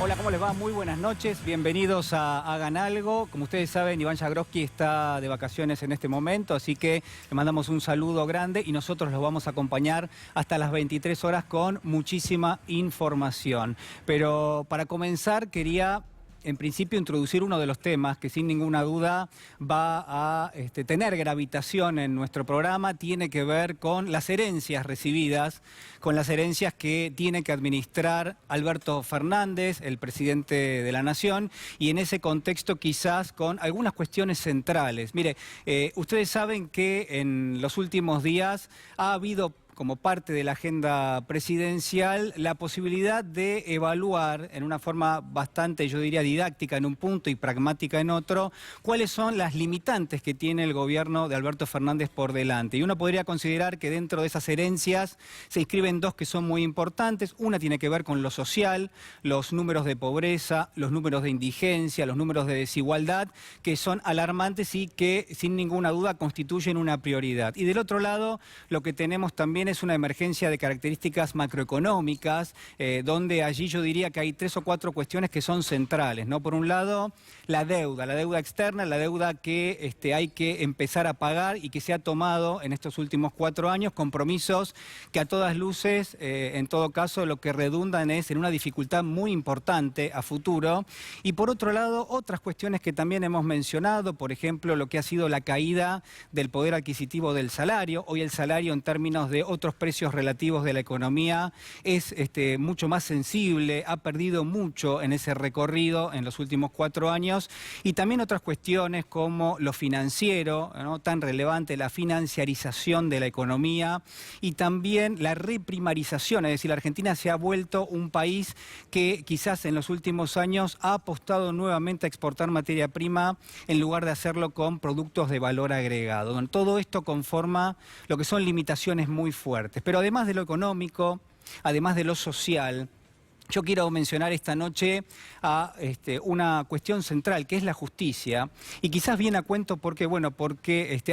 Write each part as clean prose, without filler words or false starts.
Hola, ¿cómo les va? Muy buenas noches, bienvenidos a Hagan Algo. Como ustedes saben, Iván Jagroski está de vacaciones en este momento, así que le mandamos un saludo grande y nosotros los vamos a acompañar hasta las 23 horas con muchísima información. Pero para comenzar quería, en principio, introducir uno de los temas que sin ninguna duda va a tener gravitación en nuestro programa. Tiene que ver con las herencias recibidas, con las herencias que tiene que administrar Alberto Fernández, el presidente de la Nación, y en ese contexto quizás con algunas cuestiones centrales. Mire, ustedes saben que en los últimos días ha habido, como parte de la agenda presidencial, la posibilidad de evaluar en una forma bastante, yo diría, didáctica en un punto y pragmática en otro, cuáles son las limitantes que tiene el gobierno de Alberto Fernández por delante. Y uno podría considerar que dentro de esas herencias se inscriben dos que son muy importantes. Una tiene que ver con lo social, los números de pobreza, los números de indigencia, los números de desigualdad, que son alarmantes y que sin ninguna duda constituyen una prioridad. Y del otro lado, lo que tenemos también es una emergencia de características macroeconómicas, donde allí yo diría que hay 3 o 4 cuestiones que son centrales, ¿no? Por un lado, la deuda externa, la deuda que hay que empezar a pagar y que se ha tomado en estos últimos 4 años, compromisos que a todas luces, en todo caso, lo que redundan es en una dificultad muy importante a futuro. Y por otro lado, otras cuestiones que también hemos mencionado, por ejemplo, lo que ha sido la caída del poder adquisitivo del salario. Hoy el salario en términos de otros precios relativos de la economía es mucho más sensible, ha perdido mucho en ese recorrido en los últimos 4 años, y también otras cuestiones como lo financiero, ¿no? Tan relevante, la financiarización de la economía y también la reprimarización, es decir, la Argentina se ha vuelto un país que quizás en los últimos años ha apostado nuevamente a exportar materia prima en lugar de hacerlo con productos de valor agregado. Bueno, todo esto conforma lo que son limitaciones muy fuertes. Pero además de lo económico, además de lo social, yo quiero mencionar esta noche a una cuestión central, que es la justicia, y quizás viene a cuento porque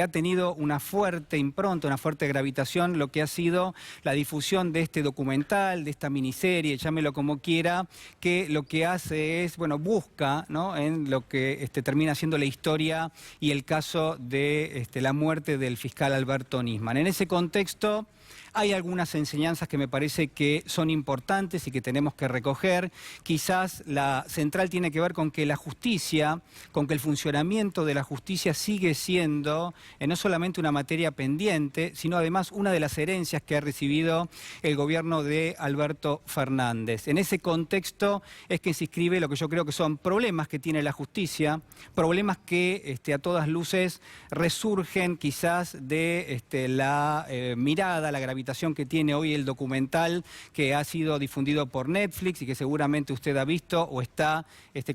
ha tenido una fuerte impronta, una fuerte gravitación, lo que ha sido la difusión de este documental, de esta miniserie, llámelo como quiera, que lo que hace es, busca, ¿no?, en lo que termina siendo la historia y el caso de la muerte del fiscal Alberto Nisman. En ese contexto hay algunas enseñanzas que me parece que son importantes y que tenemos que recoger. Quizás la central tiene que ver con que la justicia, con que el funcionamiento de la justicia sigue siendo no solamente una materia pendiente, sino además una de las herencias que ha recibido el gobierno de Alberto Fernández. En ese contexto es que se inscribe lo que yo creo que son problemas que tiene la justicia, problemas que a todas luces resurgen quizás de la mirada, la gravitación que tiene hoy el documental que ha sido difundido por Netflix y que seguramente usted ha visto o está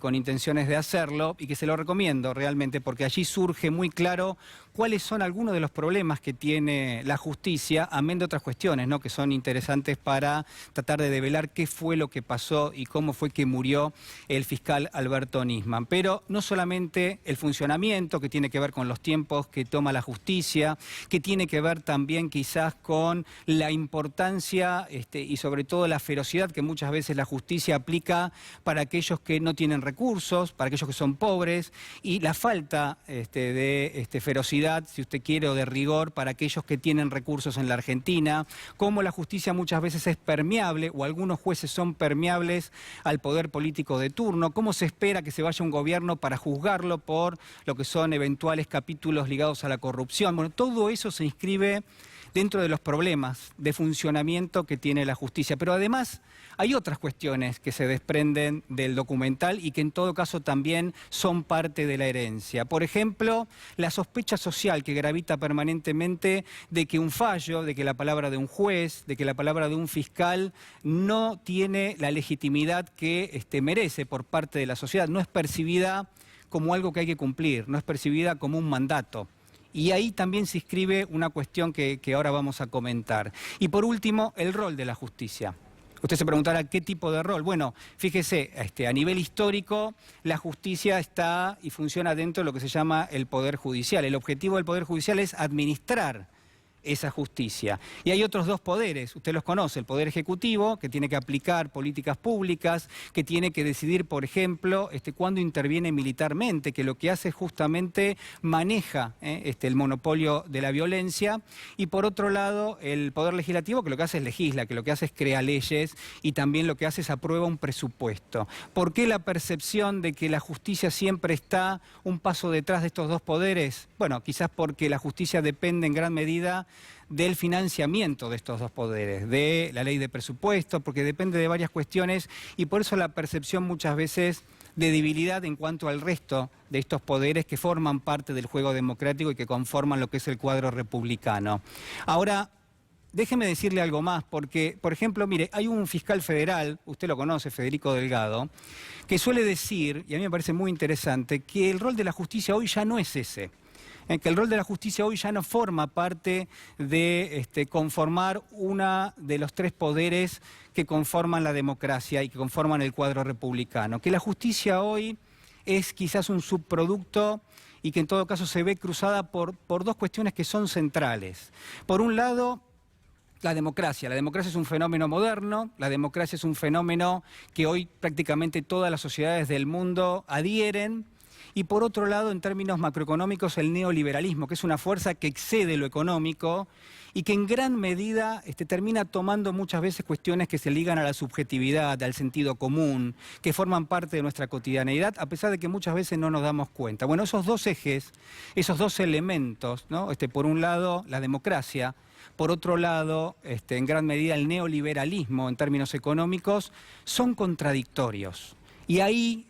con intenciones de hacerlo, y que se lo recomiendo realmente porque allí surge muy claro cuáles son algunos de los problemas que tiene la justicia, amén de otras cuestiones, ¿no?, que son interesantes para tratar de develar qué fue lo que pasó y cómo fue que murió el fiscal Alberto Nisman. Pero no solamente el funcionamiento, que tiene que ver con los tiempos que toma la justicia, que tiene que ver también quizás con la importancia y sobre todo la ferocidad que muchas veces la justicia aplica para aquellos que no tienen recursos, para aquellos que son pobres, y la falta de ferocidad, si usted quiere, o de rigor para aquellos que tienen recursos en la Argentina, cómo la justicia muchas veces es permeable, o algunos jueces son permeables al poder político de turno, cómo se espera que se vaya un gobierno para juzgarlo por lo que son eventuales capítulos ligados a la corrupción. Bueno, todo eso se inscribe dentro de los problemas de funcionamiento que tiene la justicia. Pero además hay otras cuestiones que se desprenden del documental y que en todo caso también son parte de la herencia. Por ejemplo, la sospecha social que gravita permanentemente de que un fallo, de que la palabra de un juez, de que la palabra de un fiscal no tiene la legitimidad que merece por parte de la sociedad, no es percibida como algo que hay que cumplir, no es percibida como un mandato. Y ahí también se inscribe una cuestión que ahora vamos a comentar. Y por último, el rol de la justicia. Usted se preguntará qué tipo de rol. Bueno, fíjese, a nivel histórico, la justicia está y funciona dentro de lo que se llama el Poder Judicial. El objetivo del Poder Judicial es administrar esa justicia. Y hay otros dos poderes, usted los conoce, el Poder Ejecutivo, que tiene que aplicar políticas públicas, que tiene que decidir, por ejemplo, cuándo interviene militarmente, que lo que hace es justamente maneja el monopolio de la violencia, y por otro lado, el Poder Legislativo, que lo que hace es legisla, que lo que hace es crea leyes, y también lo que hace es aprueba un presupuesto. ¿Por qué la percepción de que la justicia siempre está un paso detrás de estos dos poderes? Bueno, quizás porque la justicia depende en gran medida del financiamiento de estos dos poderes, de la ley de presupuesto, porque depende de varias cuestiones, y por eso la percepción muchas veces de debilidad en cuanto al resto de estos poderes que forman parte del juego democrático y que conforman lo que es el cuadro republicano. Ahora, déjeme decirle algo más, porque, por ejemplo, mire, hay un fiscal federal, usted lo conoce, Federico Delgado, que suele decir, y a mí me parece muy interesante, que el rol de la justicia hoy ya no es ese. Que el rol de la justicia hoy ya no forma parte de conformar uno de los tres poderes que conforman la democracia y que conforman el cuadro republicano. Que la justicia hoy es quizás un subproducto y que en todo caso se ve cruzada por dos cuestiones que son centrales. Por un lado, la democracia. La democracia es un fenómeno moderno, la democracia es un fenómeno que hoy prácticamente todas las sociedades del mundo adhieren. Y por otro lado, en términos macroeconómicos, el neoliberalismo, que es una fuerza que excede lo económico y que en gran medida termina tomando muchas veces cuestiones que se ligan a la subjetividad, al sentido común, que forman parte de nuestra cotidianeidad, a pesar de que muchas veces no nos damos cuenta. Bueno, esos dos ejes, esos dos elementos, ¿no? Por un lado, la democracia, por otro lado, en gran medida el neoliberalismo en términos económicos, son contradictorios. Y ahí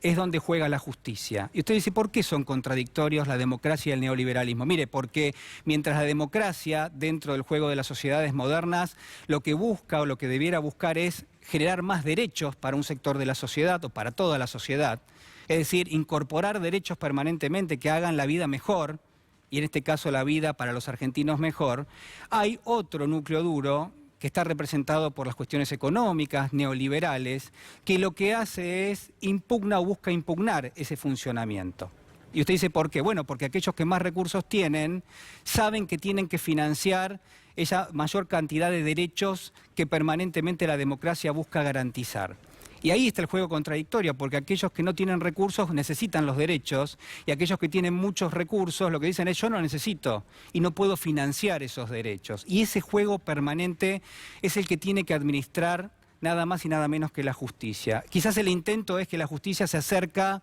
es donde juega la justicia. Y usted dice, ¿por qué son contradictorios la democracia y el neoliberalismo? Mire, porque mientras la democracia, dentro del juego de las sociedades modernas, lo que busca o lo que debiera buscar es generar más derechos para un sector de la sociedad o para toda la sociedad, es decir, incorporar derechos permanentemente que hagan la vida mejor, y en este caso la vida para los argentinos mejor, hay otro núcleo duro que está representado por las cuestiones económicas, neoliberales, que lo que hace es impugna o busca impugnar ese funcionamiento. Y usted dice, ¿por qué? Bueno, porque aquellos que más recursos tienen saben que tienen que financiar esa mayor cantidad de derechos que permanentemente la democracia busca garantizar. Y ahí está el juego contradictorio, porque aquellos que no tienen recursos necesitan los derechos, y aquellos que tienen muchos recursos lo que dicen es yo no necesito y no puedo financiar esos derechos. Y ese juego permanente es el que tiene que administrar nada más y nada menos que la justicia. Quizás el intento es que la justicia se acerca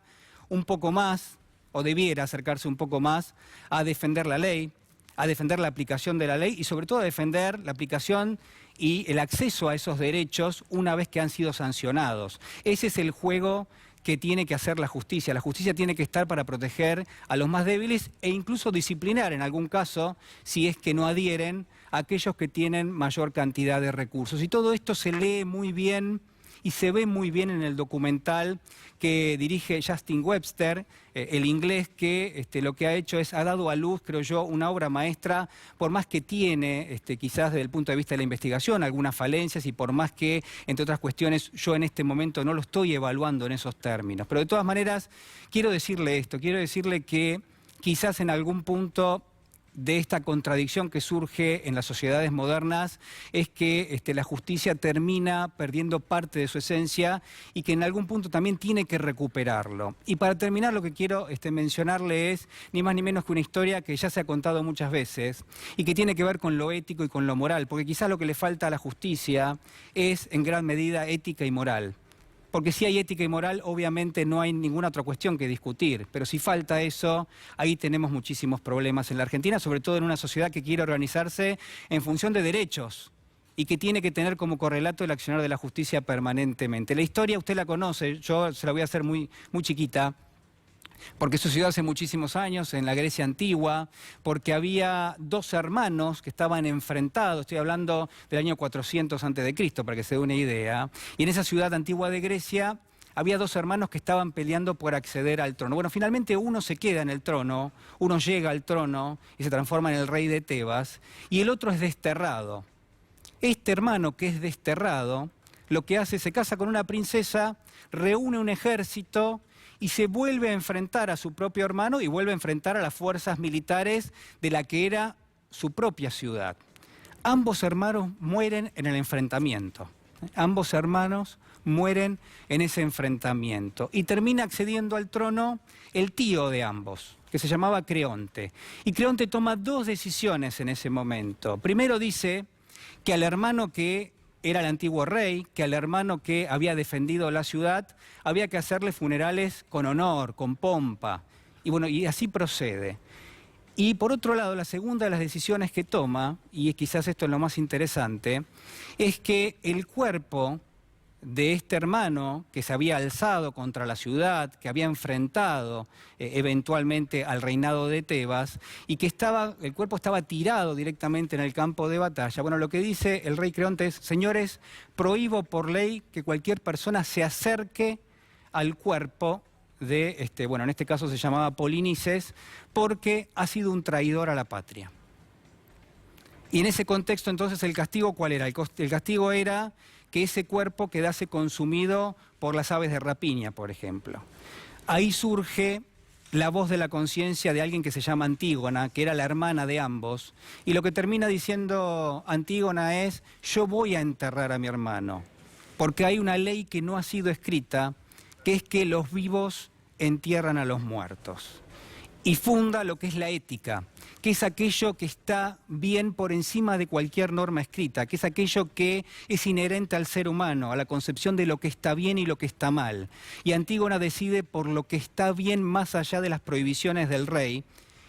un poco más, o debiera acercarse un poco más, a defender la ley, a defender la aplicación de la ley y sobre todo a defender la aplicación y el acceso a esos derechos una vez que han sido sancionados. Ese es el juego que tiene que hacer la justicia. La justicia tiene que estar para proteger a los más débiles e incluso disciplinar en algún caso, si es que no adhieren, a aquellos que tienen mayor cantidad de recursos. Y todo esto se lee muy bien y se ve muy bien en el documental que dirige Justin Webster, el inglés, que lo que ha hecho ha dado a luz, creo yo, una obra maestra, por más que tiene, quizás desde el punto de vista de la investigación, algunas falencias y por más que, entre otras cuestiones, yo en este momento no lo estoy evaluando en esos términos. Pero de todas maneras, quiero decirle esto, quiero decirle que quizás en algún punto de esta contradicción que surge en las sociedades modernas es que la justicia termina perdiendo parte de su esencia y que en algún punto también tiene que recuperarlo. Y para terminar lo que quiero mencionarle es ni más ni menos que una historia que ya se ha contado muchas veces y que tiene que ver con lo ético y con lo moral, porque quizás lo que le falta a la justicia es en gran medida ética y moral. Porque si hay ética y moral, obviamente no hay ninguna otra cuestión que discutir. Pero si falta eso, ahí tenemos muchísimos problemas en la Argentina, sobre todo en una sociedad que quiere organizarse en función de derechos y que tiene que tener como correlato el accionar de la justicia permanentemente. La historia usted la conoce, yo se la voy a hacer muy chiquita, porque sucedió hace muchísimos años en la Grecia antigua, porque había dos hermanos que estaban enfrentados, estoy hablando del año 400 a.C., para que se dé una idea, y en esa ciudad antigua de Grecia había dos hermanos que estaban peleando por acceder al trono. Bueno, finalmente uno se queda en el trono, uno llega al trono y se transforma en el rey de Tebas, y el otro es desterrado. Este hermano que es desterrado, lo que hace, se casa con una princesa, reúne un ejército y se vuelve a enfrentar a su propio hermano y vuelve a enfrentar a las fuerzas militares de la que era su propia ciudad. Ambos hermanos mueren en el enfrentamiento. Ambos hermanos mueren en ese enfrentamiento. Y termina accediendo al trono el tío de ambos, que se llamaba Creonte. Y Creonte toma dos decisiones en ese momento. Primero dice que al hermano que era el antiguo rey, que al hermano que había defendido la ciudad, había que hacerle funerales con honor, con pompa. Y bueno, y así procede. Y por otro lado, la segunda de las decisiones que toma, y quizás esto es lo más interesante, es que el cuerpo de este hermano que se había alzado contra la ciudad, que había enfrentado eventualmente al reinado de Tebas, y que el cuerpo estaba tirado directamente en el campo de batalla. Bueno, lo que dice el rey Creonte es: señores, prohíbo por ley que cualquier persona se acerque al cuerpo de, bueno, en este caso se llamaba Polinices, porque ha sido un traidor a la patria. Y en ese contexto, entonces, ¿el castigo cuál era? El castigo era que ese cuerpo quedase consumido por las aves de rapiña, por ejemplo. Ahí surge la voz de la conciencia de alguien que se llama Antígona, que era la hermana de ambos, y lo que termina diciendo Antígona es: yo voy a enterrar a mi hermano, porque hay una ley que no ha sido escrita, que es que los vivos entierran a los muertos. Y funda lo que es la ética, que es aquello que está bien por encima de cualquier norma escrita, que es aquello que es inherente al ser humano, a la concepción de lo que está bien y lo que está mal. Y Antígona decide por lo que está bien más allá de las prohibiciones del rey,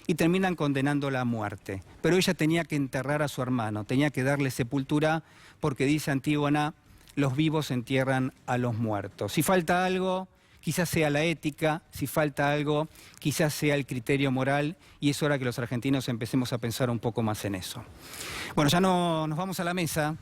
y terminan condenándola a muerte. Pero ella tenía que enterrar a su hermano, tenía que darle sepultura, porque dice Antígona: los vivos entierran a los muertos. Si falta algo, quizás sea la ética; si falta algo, quizás sea el criterio moral, y es hora que los argentinos empecemos a pensar un poco más en eso. Bueno, ya no nos vamos a la mesa.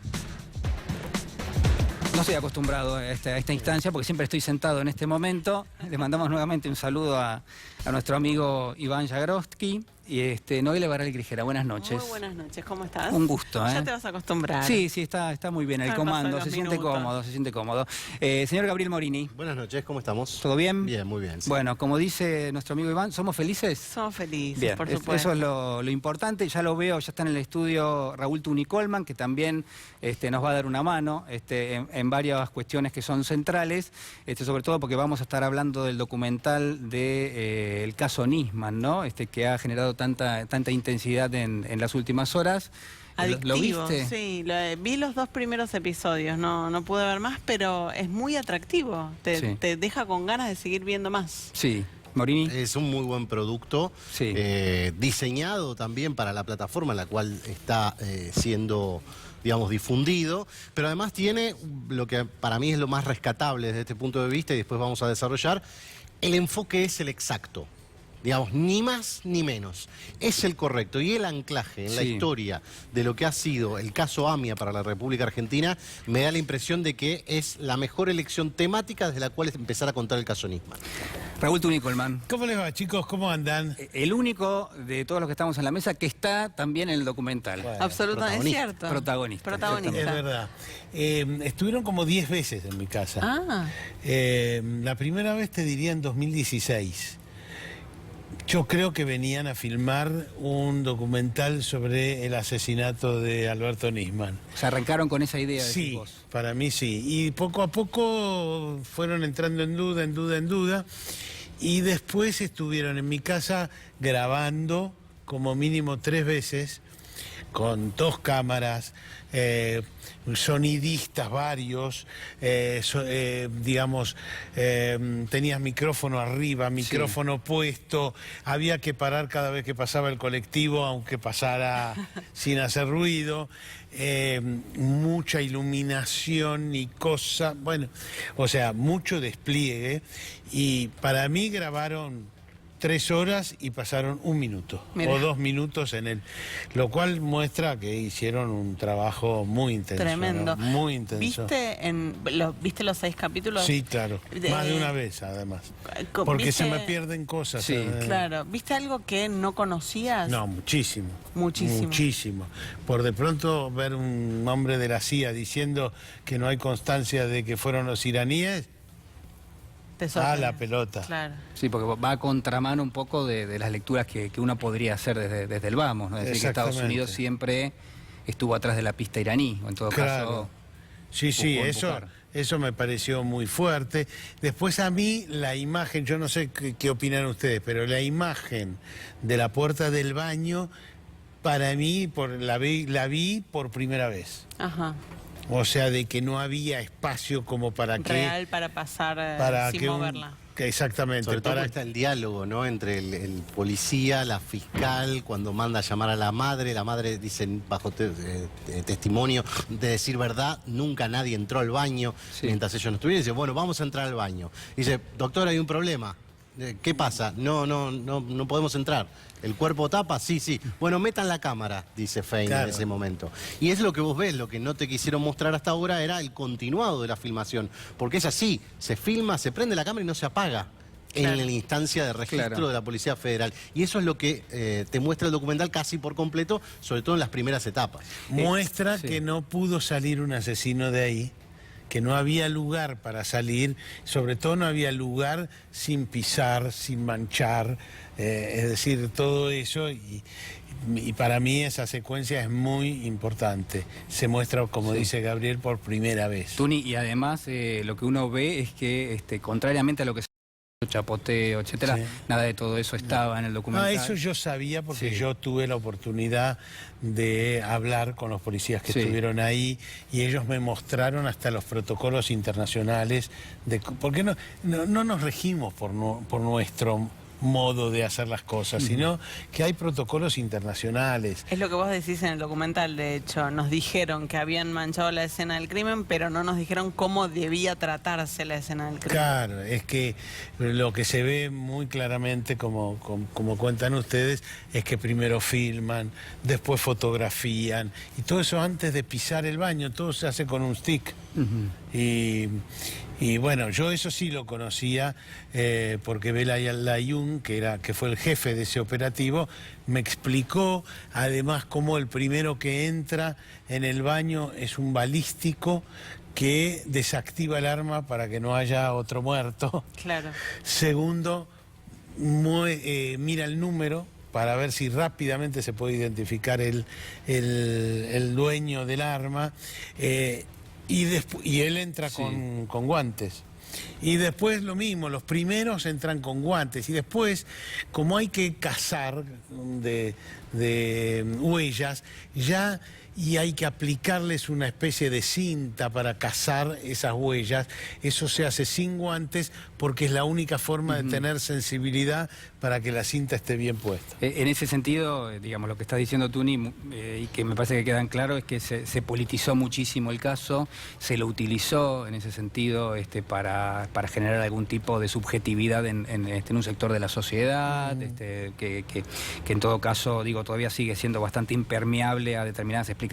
No estoy acostumbrado a esta instancia porque siempre estoy sentado en este momento. Le mandamos nuevamente un saludo a nuestro amigo Iván Jagroski y Noelia Barral Grijera. Buenas noches. Muy buenas noches, ¿cómo estás? Un gusto, ¿eh? Ya te vas a acostumbrar. Sí, está muy bien el comando, se siente cómodo. Señor Gabriel Morini. Buenas noches, ¿cómo estamos? ¿Todo bien? Bien, muy bien. Sí. Bueno, como dice nuestro amigo Iván, ¿somos felices? Somos felices, Bien, por supuesto. eso es lo importante. Ya lo veo, ya está en el estudio Raúl Tunicolman, que también nos va a dar una mano en varias cuestiones que son centrales, sobre todo porque vamos a estar hablando del documental del caso Nisman, ¿no? Que ha generado tanta intensidad en las últimas horas. Adictivo, ¿Lo viste? Sí, vi los 2 primeros episodios, no pude ver más, pero es muy atractivo, te deja con ganas de seguir viendo más. Sí. Morini. Es un muy buen producto, sí. Diseñado también para la plataforma en la cual está siendo, digamos, difundido, pero además tiene lo que para mí es lo más rescatable desde este punto de vista, y después vamos a desarrollar. El enfoque es el exacto. Digamos, ni más ni menos. Es el correcto. Y el anclaje en la historia de lo que ha sido el caso AMIA para la República Argentina me da la impresión de que es la mejor elección temática desde la cual empezar a contar el caso Nisman. Raúl Tunicolman. ¿Cómo les va, chicos? ¿Cómo andan? El único de todos los que estamos en la mesa que está también en el documental. Bueno, absolutamente, es cierto. Protagonista. Es verdad. Estuvieron como 10 veces en mi casa. Ah. La primera vez te diría en 2016. Yo creo que venían a filmar un documental sobre el asesinato de Alberto Nisman. ¿Se arrancaron con esa idea? Sí, para mí sí. Y poco a poco fueron entrando en duda. Y después estuvieron en mi casa grabando como mínimo 3 veces, con 2 cámaras, sonidistas varios, digamos, tenías micrófono arriba, micrófono puesto, había que parar cada vez que pasaba el colectivo, aunque pasara sin hacer ruido, mucha iluminación y cosas, bueno, o sea, mucho despliegue, y para mí grabaron 3 horas y pasaron 1 minuto. Mirá. O 2 minutos en él, lo cual muestra que hicieron un trabajo muy intenso. Tremendo. ¿No? Muy intenso. ¿Viste los 6 capítulos? Sí, claro. Más de una vez, además. Porque se me pierden cosas. Sí. Claro. ¿Viste algo que no conocías? No, muchísimo. Muchísimo. Muchísimo. Por de pronto ver un hombre de la CIA diciendo que no hay constancia de que fueron los iraníes. Te sorprende. la pelota. Claro. Sí, porque va a contramano un poco de las lecturas que uno podría hacer desde el vamos, ¿no? Es decir, que Estados Exactamente. Unidos siempre estuvo atrás de la pista iraní, o en todo caso... Sí, empujar. eso me pareció muy fuerte. Después a mí la imagen, yo no sé qué opinan ustedes, pero la imagen de la puerta del baño, para mí la vi por primera vez. Ajá. O sea, de que no había espacio como para Real para pasar sin que moverla. Sobre exactamente. todo porque está el diálogo, ¿no? Entre el policía, la fiscal, cuando manda a llamar a la madre dice bajo testimonio de decir verdad, nunca nadie entró al baño mientras ellos no estuvieron. Dice, bueno, vamos a entrar al baño. Dice, doctor, hay un problema. ¿Qué pasa? No podemos entrar. ¿El cuerpo tapa? Sí. Bueno, metan la cámara, dice Fein en ese momento. Y es lo que vos ves, lo que no te quisieron mostrar hasta ahora era el continuado de la filmación. Porque es así, se filma, se prende la cámara y no se apaga. En la instancia de registro de la Policía Federal. Y eso es lo que te muestra el documental casi por completo, sobre todo en las primeras etapas. Muestra que no pudo salir un asesino de ahí, que no había lugar para salir, sobre todo no había lugar sin pisar, sin manchar, es decir, todo eso, y para mí esa secuencia es muy importante. Se muestra, como dice Gabriel, por primera vez. Tuni, y además lo que uno ve es que, contrariamente a lo que se chapoteo, etcétera, nada de todo eso estaba en el documental. Eso yo sabía porque yo tuve la oportunidad de hablar con los policías que estuvieron ahí y ellos me mostraron hasta los protocolos internacionales porque no nos regimos por nuestro modo de hacer las cosas, sino que hay protocolos internacionales. Es lo que vos decís en el documental, de hecho. Nos dijeron que habían manchado la escena del crimen, pero no nos dijeron cómo debía tratarse la escena del crimen. Claro, es que lo que se ve muy claramente, como cuentan ustedes, es que primero filman, después fotografían, y todo eso antes de pisar el baño, todo se hace con un stick. Y bueno, yo eso sí lo conocía porque Bela Layún, que fue el jefe de ese operativo, me explicó además cómo el primero que entra en el baño es un balístico que desactiva el arma para que no haya otro muerto. Claro. Segundo, mira el número para ver si rápidamente se puede identificar el dueño del arma. Y él entra con guantes. Y después lo mismo, los primeros entran con guantes. Y después, como hay que cazar de huellas, y hay que aplicarles una especie de cinta para cazar esas huellas, eso se hace sin guantes porque es la única forma de tener sensibilidad para que la cinta esté bien puesta. En ese sentido, digamos, lo que está diciendo Tuni, y que me parece que quedan claro, es que se politizó muchísimo el caso, se lo utilizó en ese sentido para generar algún tipo de subjetividad en un sector de la sociedad, que en todo caso, digo, todavía sigue siendo bastante impermeable a determinadas explicaciones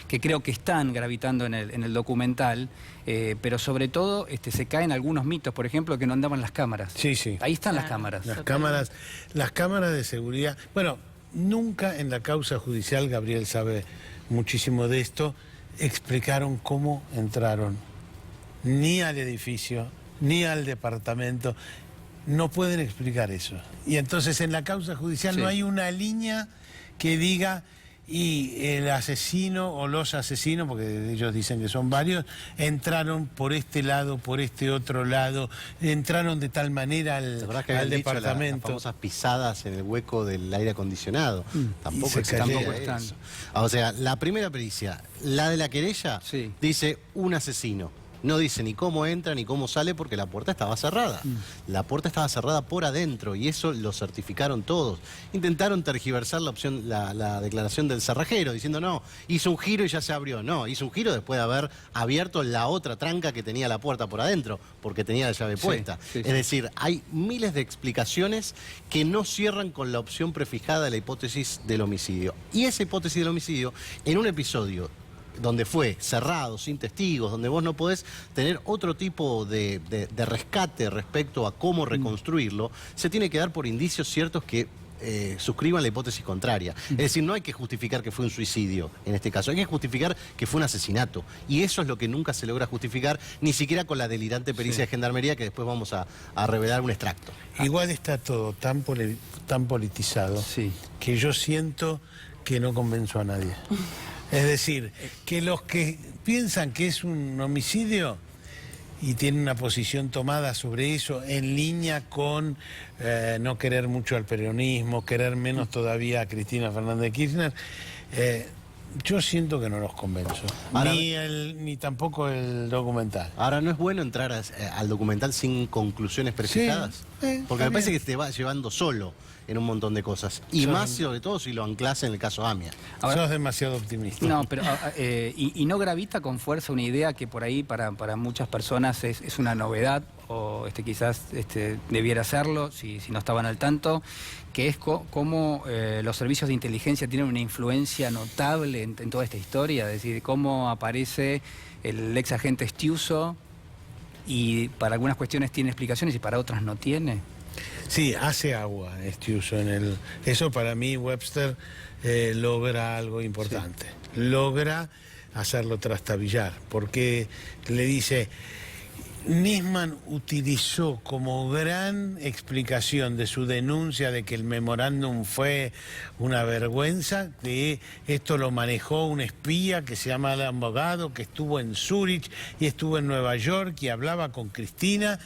que creo que están gravitando en el documental, pero sobre todo se caen algunos mitos, por ejemplo, que no andaban las cámaras. Sí. Ahí están las cámaras. Las cámaras de seguridad. Bueno, nunca en la causa judicial, Gabriel sabe muchísimo de esto, explicaron cómo entraron, ni al edificio, ni al departamento. No pueden explicar eso. Y entonces en la causa judicial no hay una línea que diga... Y el asesino o los asesinos, porque ellos dicen que son varios, entraron por este lado, por este otro lado, entraron de tal manera al departamento. Las famosas pisadas en el hueco del aire acondicionado. Tampoco están. O sea, la primera pericia, la de la querella, dice un asesino. No dice ni cómo entra ni cómo sale porque la puerta estaba cerrada. La puerta estaba cerrada por adentro y eso lo certificaron todos. Intentaron tergiversar la declaración del cerrajero diciendo no, hizo un giro y ya se abrió. No, hizo un giro después de haber abierto la otra tranca que tenía la puerta por adentro porque tenía la llave puesta. Es decir, hay miles de explicaciones que no cierran con la opción prefijada de la hipótesis del homicidio. Y esa hipótesis del homicidio, en un episodio donde fue cerrado, sin testigos, donde vos no podés tener otro tipo de rescate respecto a cómo reconstruirlo, se tiene que dar por indicios ciertos que suscriban la hipótesis contraria. Es decir, no hay que justificar que fue un suicidio en este caso, hay que justificar que fue un asesinato. Y eso es lo que nunca se logra justificar, ni siquiera con la delirante pericia de Gendarmería, que después vamos a revelar un extracto. Igual está todo tan politizado que yo siento que no convenzo a nadie. Es decir, que los que piensan que es un homicidio y tienen una posición tomada sobre eso en línea con no querer mucho al peronismo, querer menos todavía a Cristina Fernández de Kirchner, yo siento que no los convenzo. Ahora, ni tampoco el documental. Ahora, ¿no es bueno entrar al documental sin conclusiones precisadas? Porque me parece que te va llevando solo en un montón de cosas. Y más, sobre todo, si lo anclas en el caso AMIA. Ahora, sos demasiado optimista. No, pero y no gravita con fuerza una idea que por ahí para muchas personas es una novedad, o quizás debiera serlo, si no estaban al tanto, que es cómo los servicios de inteligencia tienen una influencia notable en toda esta historia, es decir, cómo aparece el ex agente Stiuso y para algunas cuestiones tiene explicaciones y para otras no tiene. Sí, hace agua Stiuso en el... Eso para mí Webster logra algo importante. Sí. Logra hacerlo trastabillar, porque le dice... Nisman utilizó como gran explicación de su denuncia de que el memorándum fue una vergüenza, que esto lo manejó un espía que se llama Alan Bogado, que estuvo en Zúrich y estuvo en Nueva York y hablaba con Cristina,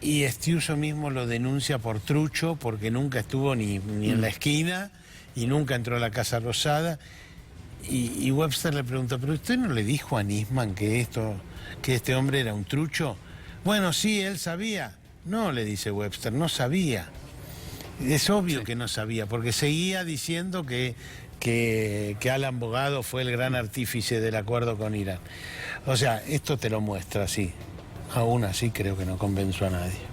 y Stiuso mismo lo denuncia por trucho porque nunca estuvo ni en la esquina y nunca entró a la Casa Rosada. Y Webster le pregunta, ¿pero usted no le dijo a Nisman que este hombre era un trucho? Bueno, sí, él sabía. No, le dice Webster, no sabía. Es obvio que no sabía, porque seguía diciendo que Alan Bogado fue el gran artífice del acuerdo con Irán. O sea, esto te lo muestra así. Aún así creo que no convenzo a nadie.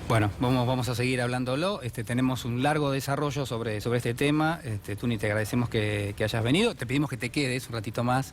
Bueno, vamos a seguir hablándolo. Tenemos un largo desarrollo sobre este tema. Tuni, te agradecemos que hayas venido. Te pedimos que te quedes un ratito más,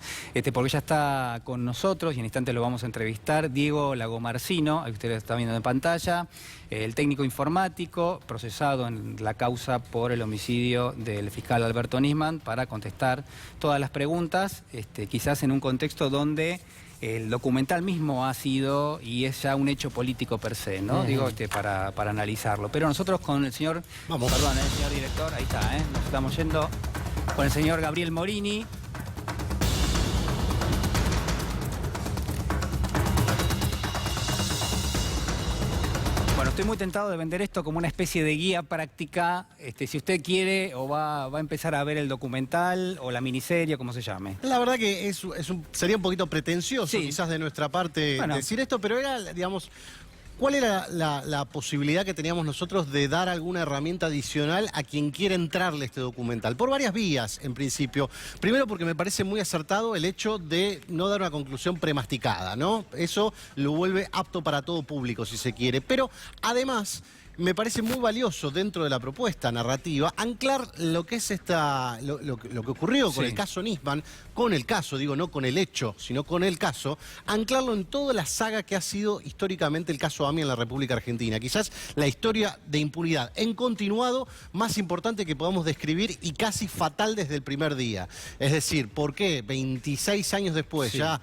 porque ya está con nosotros y en instante lo vamos a entrevistar. Diego Lagomarcino, al que usted está viendo en pantalla, el técnico informático procesado en la causa por el homicidio del fiscal Alberto Nisman, para contestar todas las preguntas, quizás en un contexto donde el documental mismo ha sido y es ya un hecho político per se, ¿no? Digo, para analizarlo. Pero nosotros con el señor, perdón, el señor director, ahí está, nos estamos yendo con el señor Gabriel Morini. Bueno, estoy muy tentado de vender esto como una especie de guía práctica, si usted quiere o va a empezar a ver el documental o la miniserie, como se llame. La verdad que sería un poquito pretencioso quizás de nuestra parte decir esto, pero era, digamos... ¿Cuál era la posibilidad que teníamos nosotros de dar alguna herramienta adicional a quien quiera entrarle este documental? Por varias vías, en principio. Primero, porque me parece muy acertado el hecho de no dar una conclusión premasticada, ¿no? Eso lo vuelve apto para todo público, si se quiere. Pero, además, me parece muy valioso dentro de la propuesta narrativa anclar lo que es lo que ocurrió con el caso Nisman, con el caso, digo, no con el hecho, sino con el caso, anclarlo en toda la saga que ha sido históricamente el caso AMIA en la República Argentina. Quizás la historia de impunidad en continuado más importante que podamos describir y casi fatal desde el primer día. Es decir, ¿por qué 26 años después ya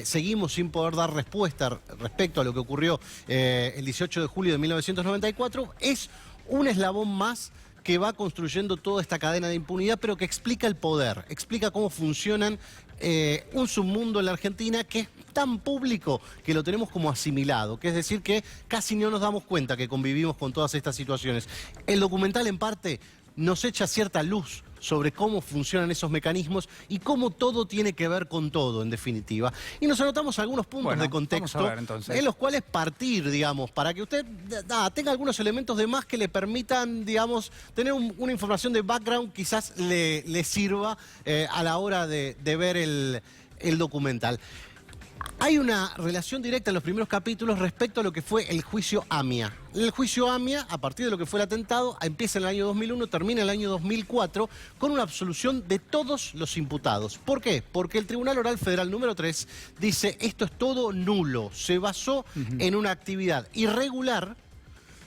seguimos sin poder dar respuesta respecto a lo que ocurrió el 18 de julio de 1994? Es un eslabón más que va construyendo toda esta cadena de impunidad, pero que explica el poder, explica cómo funcionan un submundo en la Argentina que es tan público que lo tenemos como asimilado, que es decir que casi no nos damos cuenta que convivimos con todas estas situaciones. El documental en parte nos echa cierta luz sobre cómo funcionan esos mecanismos y cómo todo tiene que ver con todo, en definitiva. Y nos anotamos algunos puntos de contexto en los cuales partir, digamos, para que usted tenga algunos elementos de más que le permitan, digamos, tener una información de background, quizás le sirva a la hora de ver el documental. Hay una relación directa en los primeros capítulos respecto a lo que fue el juicio AMIA. El juicio AMIA, a partir de lo que fue el atentado, empieza en el año 2001, termina en el año 2004, con una absolución de todos los imputados. ¿Por qué? Porque el Tribunal Oral Federal número 3 dice esto es todo nulo. Se basó en una actividad irregular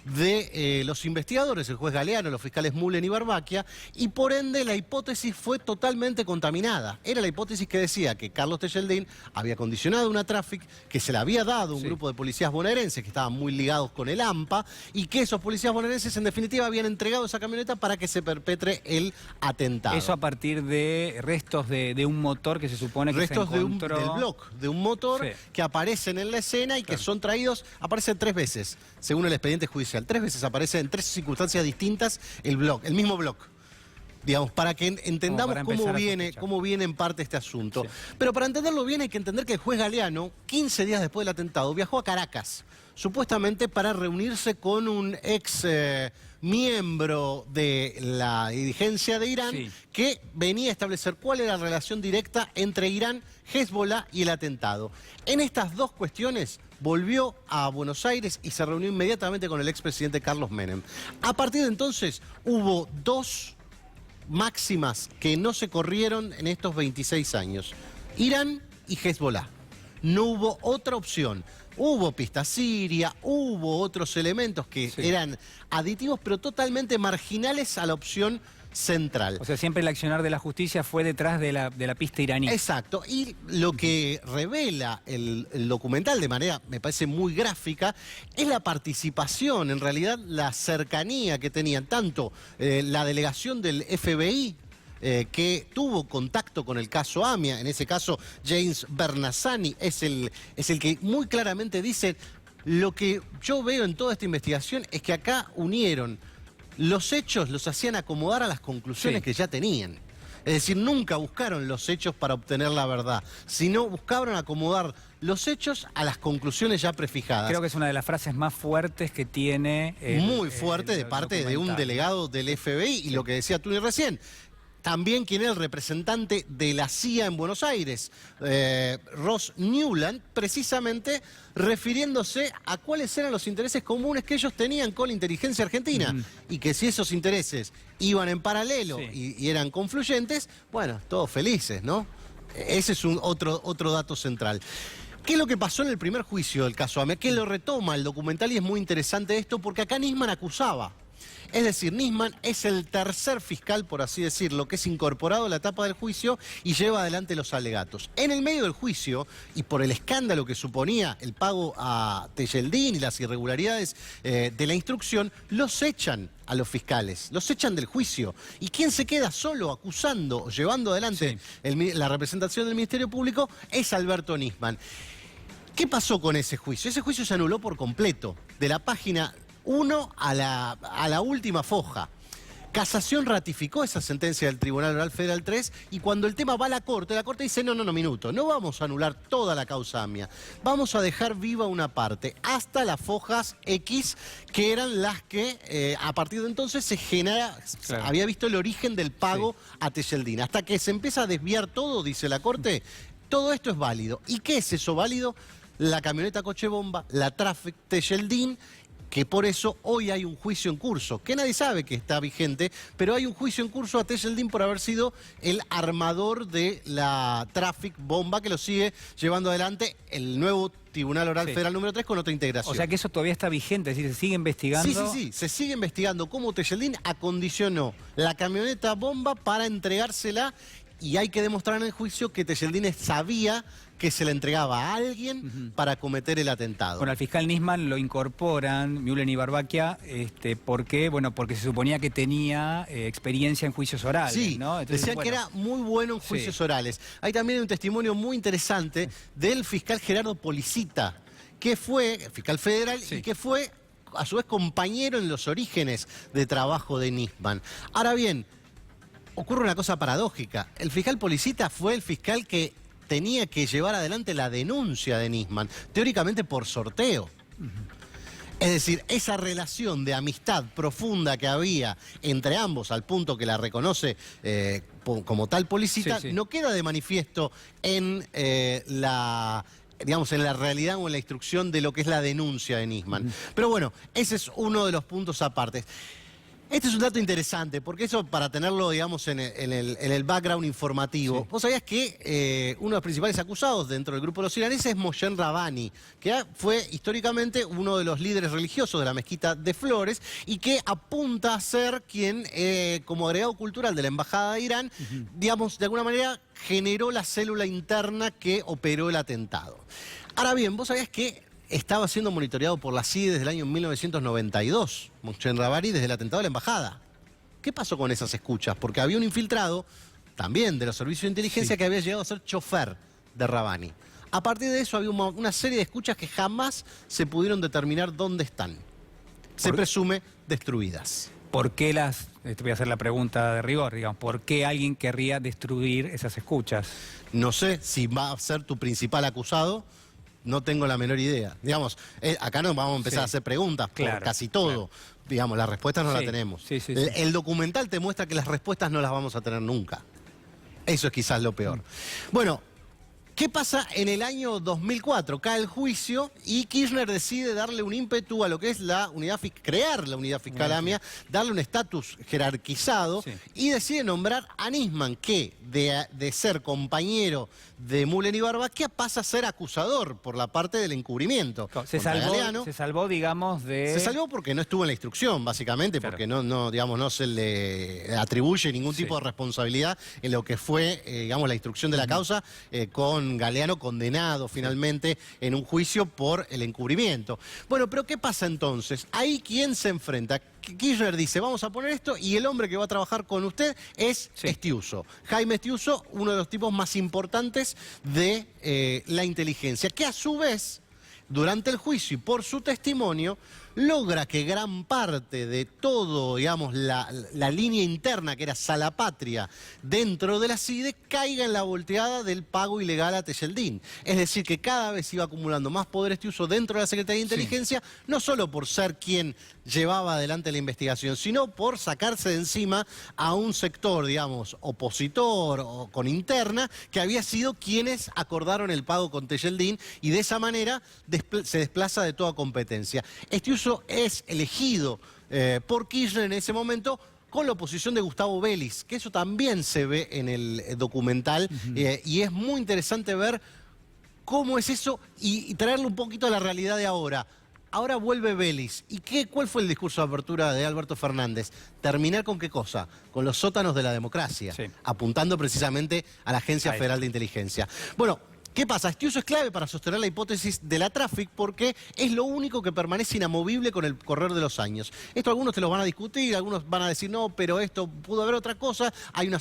de los investigadores, el juez Galeano, los fiscales Mullen y Barbaquia, y por ende la hipótesis fue totalmente contaminada. Era la hipótesis que decía que Carlos Tejeldín había condicionado una traffic, que se le había dado a un grupo de policías bonaerenses que estaban muy ligados con el AMPA, y que esos policías bonaerenses en definitiva habían entregado esa camioneta para que se perpetre el atentado. Eso a partir de restos de un motor que se supone que restos se encontró... del bloc, de un motor que aparecen en la escena y que son traídos, aparecen 3 veces, según el expediente judicial. 3 veces aparece en 3 circunstancias distintas el mismo bloc. Digamos, para que entendamos cómo viene en parte este asunto. Sí. Pero para entenderlo bien hay que entender que el juez Galeano, 15 días después del atentado, viajó a Caracas, supuestamente para reunirse con un ex miembro de la dirigencia de Irán, que venía a establecer cuál era la relación directa entre Irán, Hezbollah y el atentado. En estas 2 cuestiones volvió a Buenos Aires y se reunió inmediatamente con el expresidente Carlos Menem. A partir de entonces hubo 2 máximas que no se corrieron en estos 26 años. Irán y Hezbollah. No hubo otra opción. Hubo pista siria, hubo otros elementos que eran aditivos, pero totalmente marginales a la opción central. O sea, siempre el accionar de la justicia fue detrás de la pista iraní. Exacto. Y lo que revela el documental de manera, me parece, muy gráfica, es la participación, en realidad la cercanía que tenían tanto la delegación del FBI, que tuvo contacto con el caso AMIA, en ese caso James Bernazzani es el que muy claramente dice: lo que yo veo en toda esta investigación es que acá unieron los hechos, los hacían acomodar a las conclusiones que ya tenían. Es decir, nunca buscaron los hechos para obtener la verdad, sino buscaron acomodar los hechos a las conclusiones ya prefijadas. Creo que es una de las frases más fuertes que tiene... Muy fuerte de parte de un delegado del FBI, y lo que decía Tuni recién. También quien era el representante de la CIA en Buenos Aires, Ross Newland, precisamente refiriéndose a cuáles eran los intereses comunes que ellos tenían con la inteligencia argentina, y que si esos intereses iban en paralelo y eran confluyentes, bueno, todos felices, ¿no? Ese es otro dato central. ¿Qué es lo que pasó en el primer juicio del caso AMIA? Que lo retoma el documental, y es muy interesante esto porque acá Nisman acusaba. Es decir, Nisman es el tercer fiscal, por así decirlo, que es incorporado a la etapa del juicio y lleva adelante los alegatos. En el medio del juicio, y por el escándalo que suponía el pago a Tejeldín y las irregularidades de la instrucción, los echan a los fiscales, los echan del juicio. ¿Y quién se queda solo acusando, llevando adelante la representación del Ministerio Público? Es Alberto Nisman. ¿Qué pasó con ese juicio? Ese juicio se anuló por completo, de la página 1 a la última foja. Casación ratificó esa sentencia del Tribunal Oral Federal 3, y cuando el tema va a la Corte dice: no, minuto, no vamos a anular toda la causa AMIA, vamos a dejar viva una parte, hasta las fojas X, que eran las que a partir de entonces había visto el origen del pago a Tejeldín. Hasta que se empieza a desviar todo, dice la Corte, todo esto es válido. ¿Y qué es eso válido? La camioneta coche bomba, la Traffic Tejeldín, que por eso hoy hay un juicio en curso, que nadie sabe que está vigente, pero hay un juicio en curso a Tejeldín por haber sido el armador de la Traffic bomba, que lo sigue llevando adelante el nuevo Tribunal Oral Federal número 3 con otra integración. O sea que eso todavía está vigente, es decir, se sigue investigando. Sí, se sigue investigando cómo Tejeldín acondicionó la camioneta bomba para entregársela, y hay que demostrar en el juicio que Tejeldín sabía que se le entregaba a alguien para cometer el atentado. Bueno, al fiscal Nisman lo incorporan Mullen y Barbaquia, porque se suponía que tenía experiencia en juicios orales. Sí, ¿no? Entonces, decía que era muy bueno en juicios orales. Hay también un testimonio muy interesante del fiscal Gerardo Policita, que fue fiscal federal y que fue a su vez compañero en los orígenes de trabajo de Nisman. Ahora bien, ocurre una cosa paradójica. El fiscal Policita fue el fiscal que tenía que llevar adelante la denuncia de Nisman, teóricamente por sorteo. Es decir, esa relación de amistad profunda que había entre ambos, al punto que la reconoce como tal Policita, no queda de manifiesto en en la realidad o en la instrucción de lo que es la denuncia de Nisman. Pero bueno, ese es uno de los puntos aparte. Este es un dato interesante, porque eso para tenerlo, digamos, en el background informativo. Sí. Vos sabías que uno de los principales acusados dentro del grupo de los iraníes es Mohsen Rabbani, que fue históricamente uno de los líderes religiosos de la mezquita de Flores y que apunta a ser quien, como agregado cultural de la Embajada de Irán, digamos, de alguna manera generó la célula interna que operó el atentado. Ahora bien, vos sabías que estaba siendo monitoreado por la CIDE desde el año 1992, Mohsen Rabbani, desde el atentado de la embajada. ¿Qué pasó con esas escuchas? Porque había un infiltrado, también de los servicios de inteligencia, que había llegado a ser chofer de Rabbani. A partir de eso había una serie de escuchas que jamás se pudieron determinar dónde están. Se presume destruidas. ¿Por qué te voy a hacer la pregunta de rigor, digamos, ¿por qué alguien querría destruir esas escuchas? No sé si va a ser tu principal acusado. No tengo la menor idea. Digamos, acá nos vamos a empezar a hacer preguntas por casi todo. Claro. Digamos, las respuestas no las tenemos. El documental te muestra que las respuestas no las vamos a tener nunca. Eso es quizás lo peor. Bueno, ¿qué pasa en el año 2004? Cae el juicio y Kirchner decide darle un ímpetu a lo que es la unidad crear la unidad fiscal AMIA, darle un estatus jerarquizado y decide nombrar a Nisman, que de ser compañero de Müller y Barba, que pasa a ser acusador por la parte del encubrimiento. Se salvó, digamos, de... Se salvó porque no estuvo en la instrucción, básicamente, porque no se le atribuye ningún tipo de responsabilidad en lo que fue, digamos, la instrucción de la causa con Galeano condenado finalmente en un juicio por el encubrimiento. Bueno, pero ¿qué pasa entonces? Ahí, ¿quién se enfrenta? Kirchner dice, vamos a poner esto, y el hombre que va a trabajar con usted es Estiuso. Jaime Estiuso, uno de los tipos más importantes de la inteligencia, que a su vez, durante el juicio y por su testimonio, logra que gran parte de todo, digamos, la línea interna, que era Salapatria, dentro de la CIDE, caiga en la volteada del pago ilegal a Tejeldín. Es decir, que cada vez iba acumulando más poder Estiuso dentro de la Secretaría de Inteligencia, no solo por ser quien llevaba adelante la investigación, sino por sacarse de encima a un sector, digamos, opositor o con interna, que había sido quienes acordaron el pago con Tejeldín, y de esa manera se desplaza de toda competencia. Estiuso es elegido por Kirchner en ese momento con la oposición de Gustavo Vélez, que eso también se ve en el documental, y es muy interesante ver cómo es eso y traerlo un poquito a la realidad de ahora. Ahora vuelve Vélez. ¿Y cuál fue el discurso de apertura de Alberto Fernández? ¿Terminar con qué cosa? Con los sótanos de la democracia, apuntando precisamente a la Agencia Federal de Inteligencia. Bueno, ¿qué pasa? Estiuso es clave para sostener la hipótesis de la Traffic porque es lo único que permanece inamovible con el correr de los años. Esto algunos te lo van a discutir, algunos van a decir, no, pero esto pudo haber otra cosa. Hay una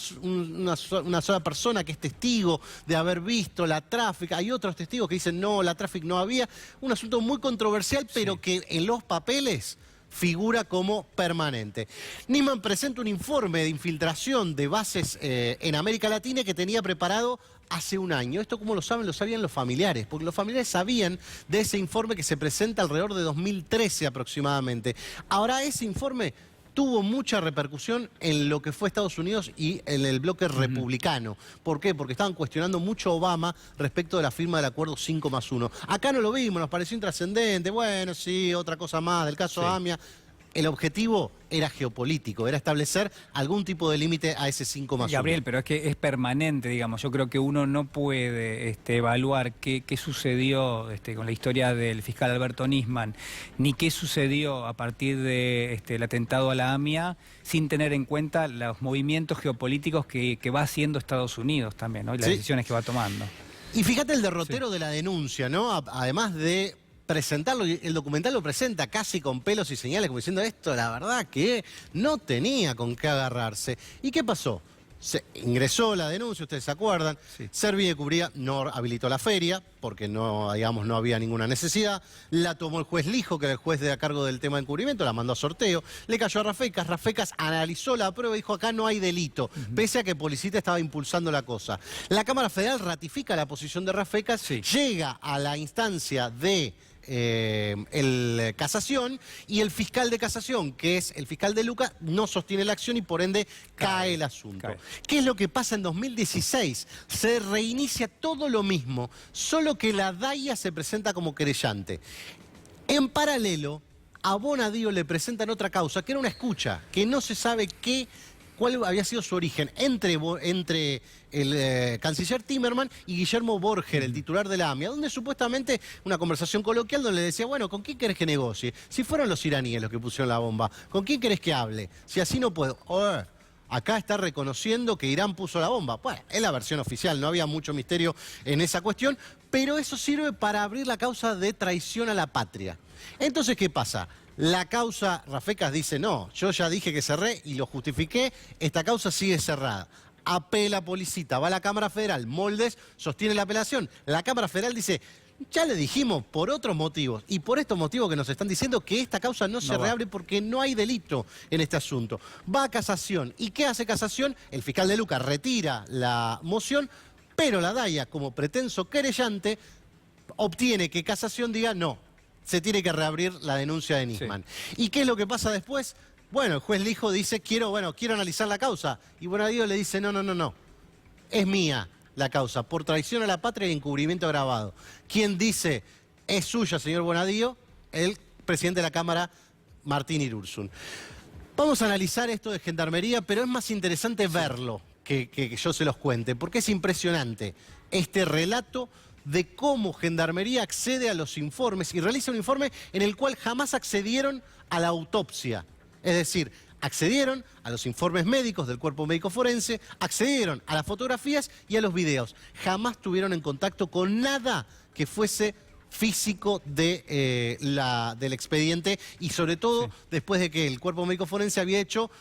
sola persona que es testigo de haber visto la Traffic. Hay otros testigos que dicen, no, la Traffic no había. Un asunto muy controversial, pero que en los papeles figura como permanente. Nisman presenta un informe de infiltración de bases en América Latina que tenía preparado hace un año. Esto, como lo saben, lo sabían los familiares, porque los familiares sabían de ese informe que se presenta alrededor de 2013 aproximadamente. Ahora, ese informe tuvo mucha repercusión en lo que fue Estados Unidos y en el bloque republicano. ¿Por qué? Porque estaban cuestionando mucho a Obama respecto de la firma del acuerdo 5+1. Acá no lo vimos, nos pareció intrascendente. Bueno, sí, otra cosa más del caso AMIA. El objetivo era geopolítico, era establecer algún tipo de límite a ese 5+1. Gabriel, pero es que es permanente, digamos. Yo creo que uno no puede evaluar qué sucedió con la historia del fiscal Alberto Nisman, ni qué sucedió a partir del atentado a la AMIA, sin tener en cuenta los movimientos geopolíticos que va haciendo Estados Unidos también, ¿no? Y las decisiones que va tomando. Y fíjate el derrotero de la denuncia, ¿no? Además de presentarlo, el documental lo presenta casi con pelos y señales, como diciendo esto, la verdad que no tenía con qué agarrarse. ¿Y qué pasó? Se ingresó la denuncia, ustedes se acuerdan, Servini de Cubría no habilitó la feria, porque no, digamos, no había ninguna necesidad, la tomó el juez Lijo, que era el juez a cargo del tema de encubrimiento, la mandó a sorteo, le cayó a Rafecas, Rafecas analizó la prueba y dijo, acá no hay delito, pese a que Policita estaba impulsando la cosa. La Cámara Federal ratifica la posición de Rafecas, llega a la instancia de el casación, y el fiscal de casación, que es el fiscal de Luca, no sostiene la acción y por ende cae el asunto. ¿Qué es lo que pasa en 2016? Se reinicia todo lo mismo, solo que la DAIA se presenta como querellante. En paralelo, a Bonadío le presentan otra causa, que era una escucha, que no se sabe cuál había sido su origen entre el canciller Timmerman y Guillermo Borger, el titular de la AMIA, donde supuestamente una conversación coloquial donde le decía, bueno, ¿con quién querés que negocie? Si fueron los iraníes los que pusieron la bomba, ¿con quién querés que hable? Si así no puedo. Acá está reconociendo que Irán puso la bomba. Bueno, es la versión oficial, no había mucho misterio en esa cuestión, pero eso sirve para abrir la causa de traición a la patria. Entonces, ¿qué pasa? La causa, Rafecas dice, no, yo ya dije que cerré y lo justifiqué, esta causa sigue cerrada. Apela Policita, va a la Cámara Federal, Moldes sostiene la apelación. La Cámara Federal dice, ya le dijimos por otros motivos y por estos motivos que nos están diciendo que esta causa no se reabre porque no hay delito en este asunto. Va a casación. ¿Y qué hace casación? El fiscal de Luca retira la moción, pero la DAIA, como pretenso querellante, obtiene que casación diga no. Se tiene que reabrir la denuncia de Nisman. Sí. ¿Y qué es lo que pasa después? Bueno, el juez Lijo dice, quiero analizar la causa. Y Bonadío le dice, no. Es mía la causa, por traición a la patria y encubrimiento agravado. ¿Quién dice, es suya, señor Bonadío? El presidente de la Cámara, Martín Irursun. Vamos a analizar esto de Gendarmería, pero es más interesante verlo que yo se los cuente, porque es impresionante este relato de cómo Gendarmería accede a los informes y realiza un informe en el cual jamás accedieron a la autopsia. Es decir, accedieron a los informes médicos del cuerpo médico forense, accedieron a las fotografías y a los videos. Jamás tuvieron en contacto con nada que fuese físico del expediente y sobre todo después de que el cuerpo médico forense había hecho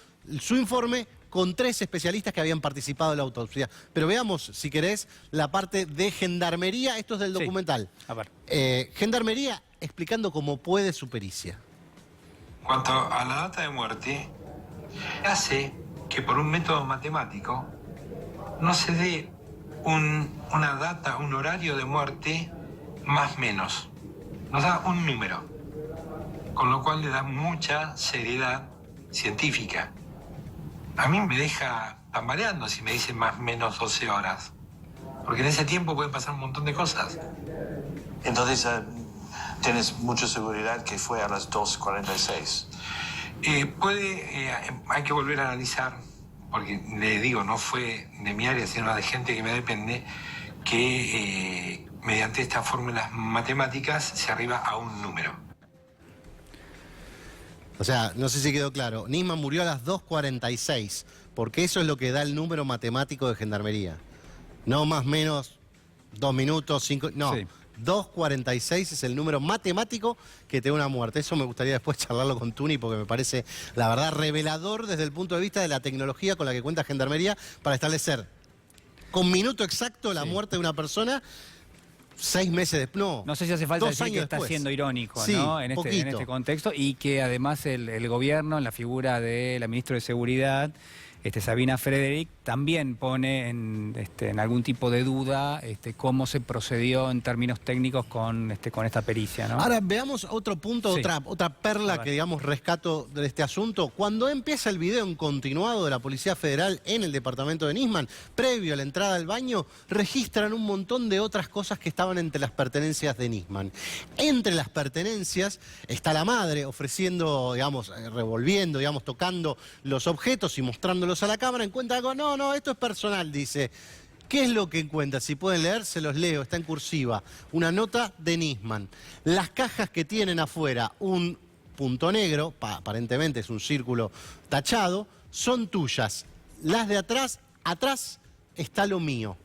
su informe con 3 especialistas que habían participado en la autopsia. Pero veamos, si querés, la parte de Gendarmería. Esto es del documental. A ver. Gendarmería explicando cómo puede su pericia. Cuanto a la data de muerte, hace que por un método matemático no se dé una data, un horario de muerte más menos. Nos da un número, con lo cual le da mucha seriedad científica. A mí me deja tambaleando si me dicen más o menos 12 horas. Porque en ese tiempo pueden pasar un montón de cosas. Entonces, ¿tienes mucha seguridad que fue a las 2:46? Hay que volver a analizar, porque le digo, no fue de mi área, sino de gente que me depende, que mediante estas fórmulas matemáticas se arriba a un número. O sea, no sé si quedó claro. Nisman murió a las 2:46, porque eso es lo que da el número matemático de Gendarmería. No más menos 2 minutos, 5... No, 2:46 es el número matemático que te da una muerte. Eso me gustaría después charlarlo con Tuni, porque me parece, la verdad, revelador desde el punto de vista de la tecnología con la que cuenta Gendarmería para establecer con minuto exacto la muerte de una persona. 6 meses después, no sé si hace falta decir que está siendo irónico, sí, ¿no? En este contexto, y que además el gobierno, en la figura de la ministra de Seguridad, Sabina Frederick, también pone en algún tipo de duda cómo se procedió en términos técnicos con esta pericia, ¿no? Ahora veamos otro punto, otra perla que digamos rescato de este asunto. Cuando empieza el video en continuado de la Policía Federal en el departamento de Nisman, previo a la entrada al baño, registran un montón de otras cosas que estaban entre las pertenencias de Nisman. Entre las pertenencias está la madre ofreciendo, digamos, revolviendo, digamos, tocando los objetos y mostrándolos a la cámara. Encuentra algo, no, esto es personal, dice. ¿Qué es lo que encuentra? Si pueden leer, se los leo, está en cursiva. Una nota de Nisman. Las cajas que tienen afuera un punto negro, aparentemente es un círculo tachado, son tuyas. Las de atrás está lo mío.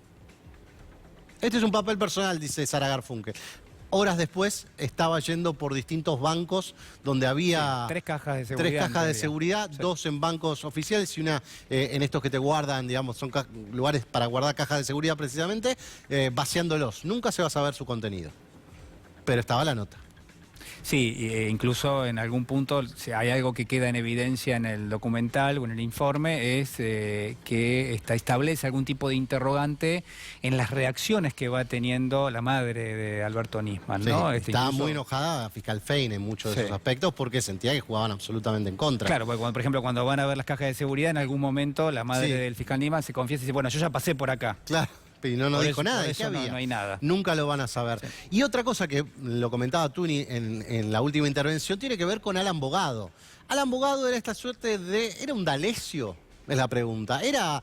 Este es un papel personal, dice Sara Garfunkel. Horas después estaba yendo por distintos bancos donde había 3 cajas de seguridad. 3 cajas de seguridad, 2 en bancos oficiales y una en estos que te guardan, digamos, son lugares para guardar cajas de seguridad precisamente, vaciándolos. Nunca se va a saber su contenido, pero estaba la nota. Sí, incluso en algún punto, si hay algo que queda en evidencia en el documental o en el informe, es que establece algún tipo de interrogante en las reacciones que va teniendo la madre de Alberto Nisman, ¿no? Estaba muy enojada la fiscal Fein en muchos de esos aspectos porque sentía que jugaban absolutamente en contra. Claro, porque por ejemplo, cuando van a ver las cajas de seguridad, en algún momento la madre del fiscal Nisman se confiesa y dice, bueno, yo ya pasé por acá. Claro. pero no Por dijo eso- nada. por ¿Y qué eso no- había? no hay nada. Nunca lo van a saber. Sí. Y otra cosa que lo comentaba Tuni en la última intervención tiene que ver con Alan Bogado. Alan Bogado era esta suerte de... ¿Era un D'Alessio? Es la pregunta. ¿Era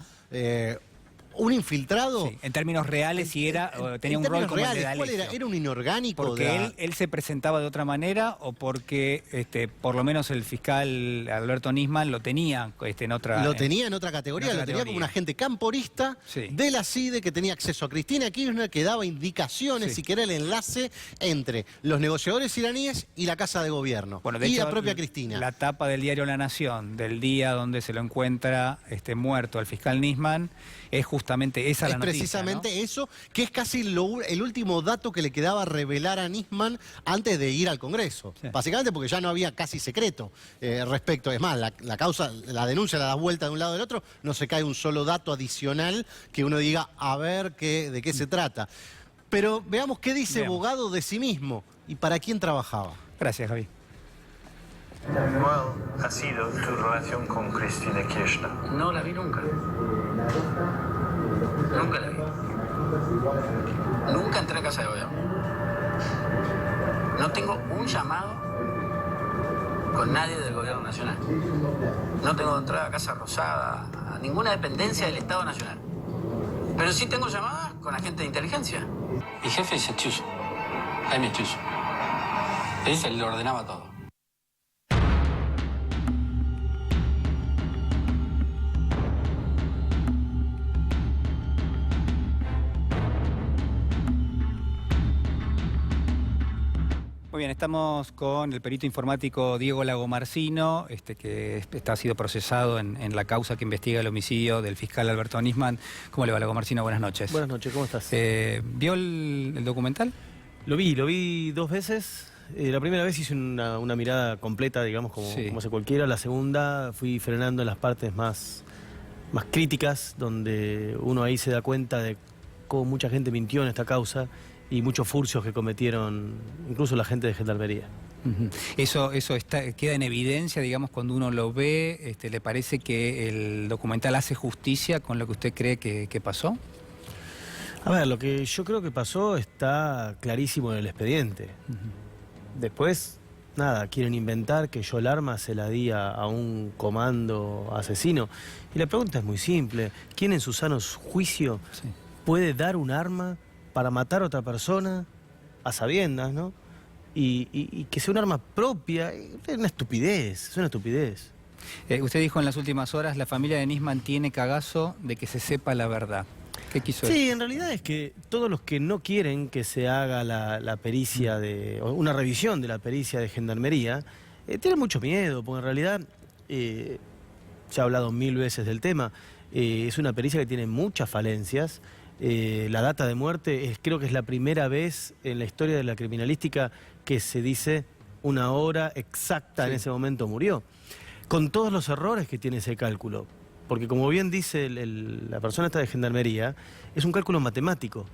un infiltrado? Sí, en términos reales, sí era, tenía En un rol términos como el de reales, ¿cuál D'Alessio. era un inorgánico. Porque él se presentaba de otra manera o porque por lo menos el fiscal Alberto Nisman lo tenía en otra... Lo tenía en otra categoría, en otra lo tenía como un categoría. agente camporista Sí. de la CIDE que tenía acceso a Cristina Kirchner, que daba indicaciones Sí. y que era el enlace entre los negociadores iraníes y la Casa de Gobierno. Bueno, de y hecho, la propia Cristina. La tapa del diario La Nación, del día donde se lo encuentra muerto al fiscal Nisman, es justamente esa la Es noticia, precisamente ¿no? eso, que es casi el último dato que le quedaba revelar a Nisman antes de ir al Congreso. Sí. Básicamente porque ya no había casi secreto respecto. Es más, la causa, la denuncia la da vuelta de un lado del otro, no se cae un solo dato adicional que uno diga a ver de qué se trata. Pero veamos qué dice Veamos. Bogado de sí mismo y para quién trabajaba. Gracias, Javi. ¿Cuál ha sido tu relación con Cristina Kirchner? No la vi nunca. Nunca la vi. Nunca entré a Casa de Gobierno. No tengo un llamado con nadie del Gobierno Nacional. No tengo entrada a Casa Rosada, a ninguna dependencia del Estado Nacional. Pero sí tengo llamadas con agentes de inteligencia. Mi jefe es Estiuso, Jaime Estiuso. Él le ordenaba todo. Muy bien, estamos con el perito informático Diego Lagomarsino, que ha sido procesado en la causa que investiga el homicidio del fiscal Alberto Nisman. ¿Cómo le va, Lagomarsino? Buenas noches. Buenas noches, ¿cómo estás? ¿Vio el documental? Lo vi 2 veces. La primera vez hice una mirada completa, digamos, Sí. como hace cualquiera. La segunda fui frenando en las partes más críticas, donde uno ahí se da cuenta de cómo mucha gente mintió en esta causa y muchos furcios que cometieron incluso la gente de Gendarmería. Ujú. Eso queda en evidencia, digamos, cuando uno lo ve. ¿Le parece que el documental hace justicia con lo que usted cree que pasó? A ver, lo que yo creo que pasó está clarísimo en el expediente. Después, nada, quieren inventar que yo el arma se la di a un comando asesino. Y la pregunta es muy simple. ¿Quién en su sano juicio Sí. puede dar un arma para matar a otra persona a sabiendas, ¿no? Y que sea un arma propia? Es una estupidez, es una estupidez. Usted dijo en las últimas horas, la familia de Nisman tiene cagazo de que se sepa la verdad. ¿Qué quiso decir? Sí, en realidad es que todos los que no quieren que se haga la pericia o una revisión de la pericia de Gendarmería, tienen mucho miedo, porque en realidad, se ha hablado 1000 veces del tema, es una pericia que tiene muchas falencias. La data de muerte creo que es la primera vez en la historia de la criminalística que se dice una hora exacta, Sí. en ese momento murió, con todos los errores que tiene ese cálculo. Porque como bien dice la persona esta de Gendarmería, es un cálculo matemático,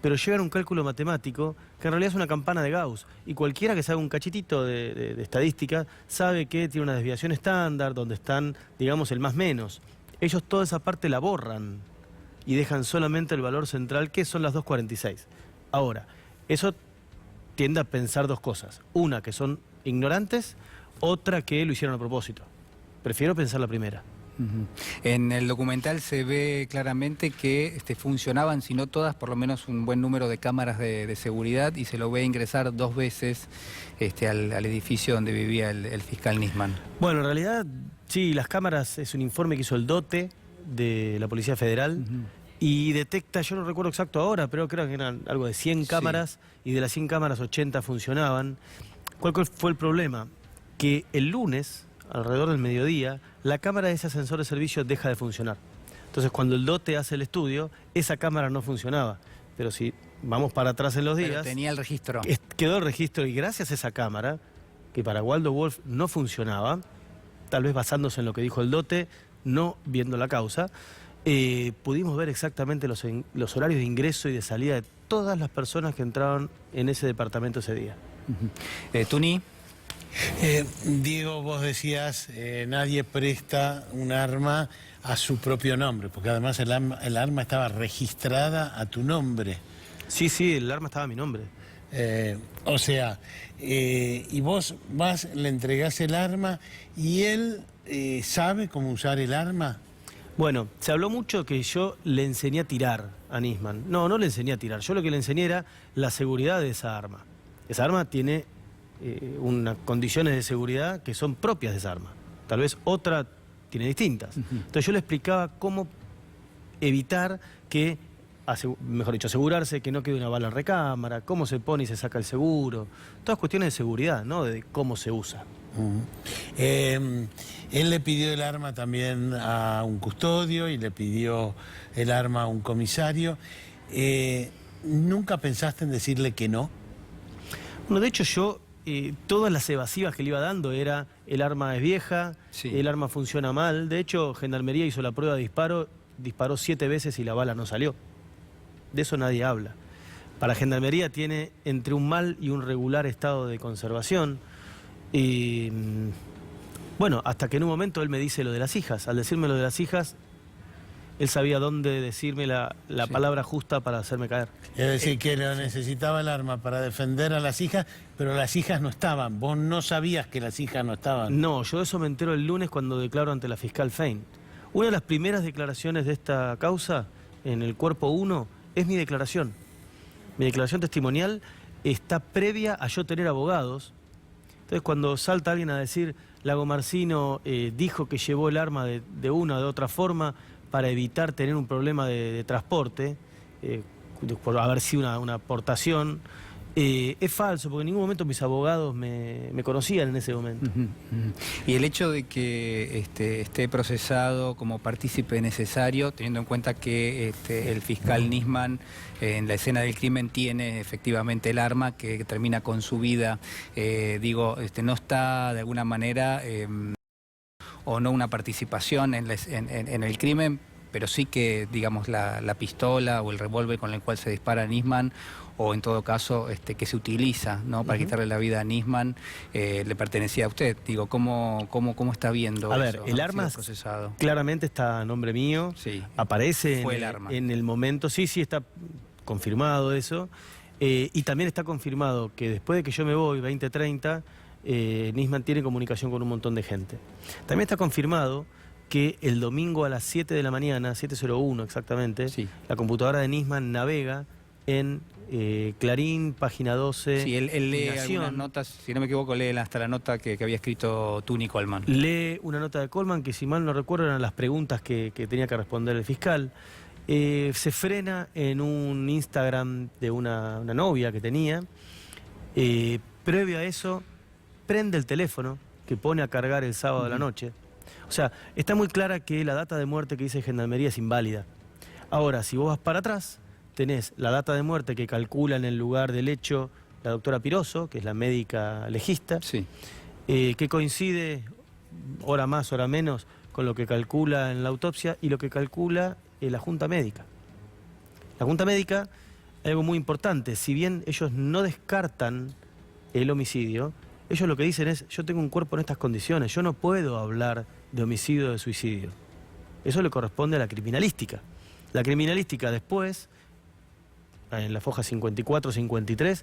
pero llevan un cálculo matemático que en realidad es una campana de Gauss, y cualquiera que sabe un cachitito de estadística sabe que tiene una desviación estándar donde están, digamos, el más menos. Ellos toda esa parte la borran y dejan solamente el valor central, que son las 2.46. Ahora, eso tiende a pensar dos cosas. Una, que son ignorantes, otra, que lo hicieron a propósito. Prefiero pensar la primera. Ujú. En el documental se ve claramente que funcionaban, si no todas, por lo menos un buen número de cámaras de seguridad, y se lo ve ingresar 2 veces al edificio donde vivía el fiscal Nisman. Bueno, en realidad, sí, las cámaras es un informe que hizo el DOTE de la Policía Federal y detecta, yo no recuerdo exacto ahora, pero creo que eran algo de 100 cámaras y de las 100 cámaras 80 funcionaban. ¿Cuál fue el problema? Que el lunes, alrededor del mediodía, la cámara de ese ascensor de servicio deja de funcionar. Entonces, cuando el DOTE hace el estudio, esa cámara no funcionaba. Pero si vamos para atrás en los días, Pero tenía el registro. quedó el registro, y gracias a esa cámara, que para Waldo Wolf no funcionaba, tal vez basándose en lo que dijo el DOTE, no viendo la causa, pudimos ver exactamente los horarios de ingreso y de salida de todas las personas que entraban en ese departamento ese día. Tuni. Diego, vos decías, nadie presta un arma a su propio nombre, porque además el arma estaba registrada a tu nombre. Sí, sí, el arma estaba a mi nombre. O sea, y vos vas, le entregás el arma y él sabe cómo usar el arma. Bueno, se habló mucho que yo le enseñé a tirar a Nisman. No, no le enseñé a tirar. Yo lo que le enseñé era la seguridad de esa arma. Esa arma tiene unas condiciones de seguridad que son propias de esa arma. Tal vez otra tiene distintas. Entonces yo le explicaba cómo evitar que, mejor dicho, asegurarse que no quede una bala en recámara, cómo se pone y se saca el seguro. Todas cuestiones de seguridad, ¿no? De cómo se usa. Él le pidió el arma también a un custodio y le pidió el arma a un comisario. ¿Nunca pensaste en decirle que no? Bueno, de hecho yo, todas las evasivas que le iba dando era el arma es vieja, Sí. el arma funciona mal. De hecho, Gendarmería hizo la prueba de disparo, disparó 7 veces y la bala no salió. De eso nadie habla. Para Gendarmería tiene entre un mal y un regular estado de conservación. Y bueno, hasta que en un momento él me dice lo de las hijas. Al decirme lo de las hijas, él sabía dónde decirme la Sí. palabra justa para hacerme caer. Es decir, que lo necesitaba el arma para defender a las hijas, pero las hijas no estaban. Vos no sabías que las hijas no estaban. No, yo eso me entero el lunes cuando declaro ante la fiscal Fein. Una de las primeras declaraciones de esta causa, en el cuerpo 1, es mi declaración. Mi declaración testimonial está previa a yo tener abogados. Entonces, cuando salta alguien a decir, Lago Marcino dijo que llevó el arma de una o de otra forma para evitar tener un problema de transporte, por haber sido una aportación, es falso, porque en ningún momento mis abogados me conocían en ese momento. Y el hecho de que esté procesado como partícipe necesario, teniendo en cuenta que el fiscal Nisman en la escena del crimen tiene efectivamente el arma que termina con su vida, no está de alguna manera o no una participación en el crimen, pero sí que, digamos, la pistola o el revólver con el cual se dispara a Nisman, o en todo caso que se utiliza, ¿no?, para quitarle la vida a Nisman, le pertenecía a usted. Digo, ¿cómo está viendo A ver, eso? el Ha arma sido procesado. claramente está a nombre mío, Sí. aparece Fue el arma. en el momento, sí, está confirmado eso, y también está confirmado que después de que yo me voy, 20:30, Nisman tiene comunicación con un montón de gente. También está confirmado que el domingo a las 7 de la mañana, 7:01 exactamente, Sí. la computadora de Nisman navega en Clarín, página 12. Sí, él lee Nación. algunas notas, si no me equivoco, lee hasta la nota que había escrito Tuni Coleman. Lee una nota de Coleman que, si mal no recuerdo, eran las preguntas que tenía que responder el fiscal. Se frena en un Instagram de una novia que tenía. Previo a eso, prende el teléfono que pone a cargar el sábado de la noche. O sea, está muy clara que la data de muerte que dice Gendarmería es inválida. Ahora, si vos vas para atrás, tenés la data de muerte que calcula en el lugar del hecho la doctora Piroso, que es la médica legista, Sí. que coincide, hora más, hora menos, con lo que calcula en la autopsia y lo que calcula la Junta Médica. La Junta Médica, algo muy importante, si bien ellos no descartan el homicidio, ellos lo que dicen es, yo tengo un cuerpo en estas condiciones, yo no puedo hablar de homicidio o de suicidio. Eso le corresponde a la criminalística. La criminalística después, en la foja 54-53,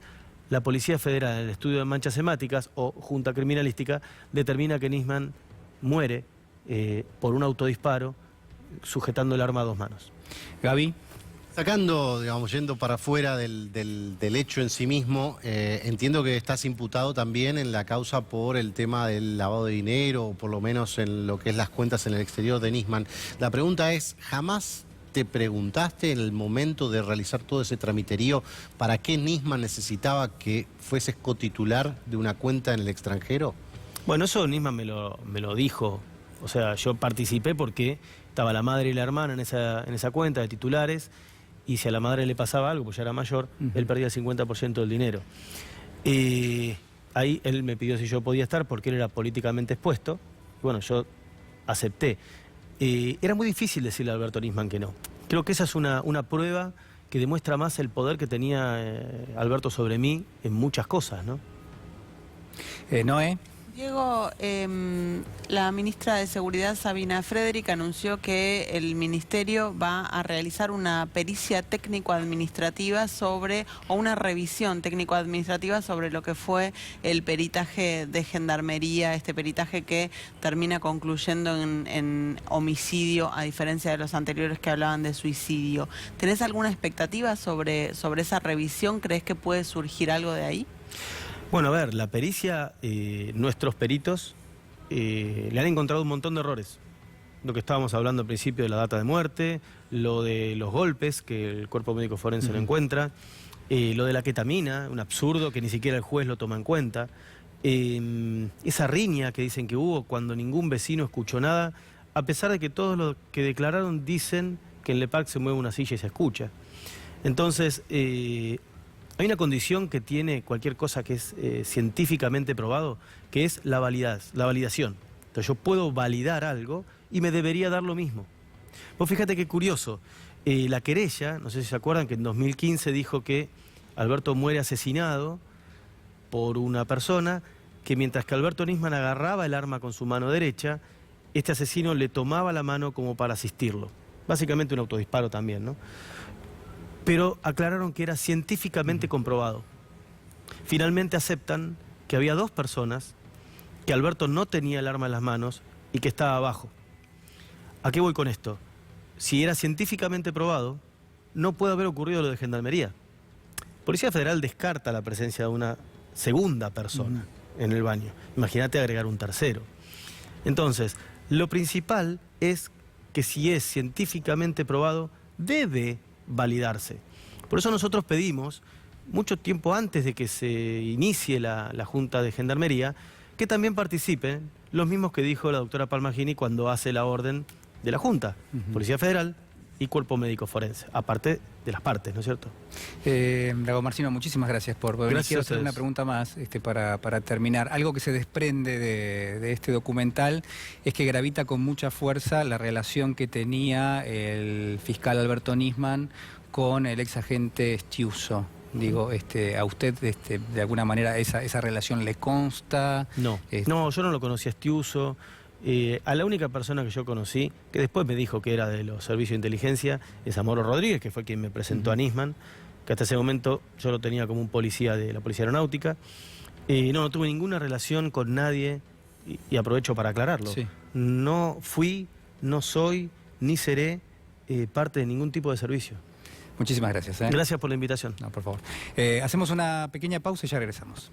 la Policía Federal, en el estudio de manchas hemáticas o Junta Criminalística, determina que Nisman muere por un autodisparo sujetando el arma a 2 manos. Gaby. Sacando, digamos, yendo para afuera del hecho en sí mismo, entiendo que estás imputado también en la causa por el tema del lavado de dinero, o por lo menos en lo que es las cuentas en el exterior de Nisman. La pregunta es, ¿jamás te preguntaste en el momento de realizar todo ese tramiterío para qué Nisman necesitaba que fueses cotitular de una cuenta en el extranjero? Bueno, eso Nisman me lo dijo. O sea, yo participé porque estaba la madre y la hermana en esa cuenta de titulares, y si a la madre le pasaba algo, pues ya era mayor, él perdía el 50% del dinero. Ahí él me pidió si yo podía estar porque él era políticamente expuesto. Y bueno, yo acepté. Era muy difícil decirle a Alberto Nisman que no. Creo que esa es una prueba que demuestra más el poder que tenía Alberto sobre mí en muchas cosas, ¿no? Noé. Diego, la ministra de Seguridad, Sabina Frederick, anunció que el ministerio va a realizar una pericia técnico-administrativa o una revisión técnico-administrativa sobre lo que fue el peritaje de Gendarmería, este peritaje que termina concluyendo en homicidio, a diferencia de los anteriores que hablaban de suicidio. ¿Tenés alguna expectativa sobre esa revisión? ¿Crees que puede surgir algo de ahí? Bueno, a ver, la pericia, nuestros peritos le han encontrado un montón de errores. Lo que estábamos hablando al principio de la data de muerte, lo de los golpes que el cuerpo médico forense no encuentra, lo de la ketamina, un absurdo que ni siquiera el juez lo toma en cuenta, esa riña que dicen que hubo cuando ningún vecino escuchó nada, a pesar de que todos los que declararon dicen que en LEPAC se mueve una silla y se escucha. Entonces, hay una condición que tiene cualquier cosa que es científicamente probado, que es la validación. Entonces yo puedo validar algo y me debería dar lo mismo. Vos fíjate qué curioso, la querella, no sé si se acuerdan que en 2015 dijo que Alberto muere asesinado por una persona que mientras que Alberto Nisman agarraba el arma con su mano derecha, este asesino le tomaba la mano como para asistirlo. Básicamente un autodisparo también, ¿no? Pero aclararon que era científicamente comprobado. Finalmente aceptan que había dos personas, que Alberto no tenía el arma en las manos y que estaba abajo. ¿A qué voy con esto? Si era científicamente probado, no puede haber ocurrido lo de Gendarmería. Policía Federal descarta la presencia de una segunda persona en el baño. Imagínate agregar un tercero. Entonces, lo principal es que si es científicamente probado, debe validarse. Por eso nosotros pedimos, mucho tiempo antes de que se inicie la Junta de Gendarmería, que también participen los mismos que dijo la doctora Palmagini cuando hace la orden de la Junta, Policía Federal y Cuerpo Médico Forense, aparte de las partes, ¿no es cierto? Drago Marcino, muchísimas gracias por venir. Quiero hacer una pregunta más para terminar. Algo que se desprende de este documental es que gravita con mucha fuerza la relación que tenía el fiscal Alberto Nisman con el ex agente Stiuso. Digo, a usted de alguna manera esa relación le consta. No, no, yo no lo conocí a Stiuso. A la única persona que yo conocí, que después me dijo que era de los servicios de inteligencia, es Amoro Rodríguez, que fue quien me presentó a Nisman, que hasta ese momento yo lo tenía como un policía de la Policía Aeronáutica. No tuve ninguna relación con nadie, y aprovecho para aclararlo. Sí. No fui, no soy, ni seré parte de ningún tipo de servicio. Muchísimas gracias. Gracias por la invitación. No, por favor. Hacemos una pequeña pausa y ya regresamos.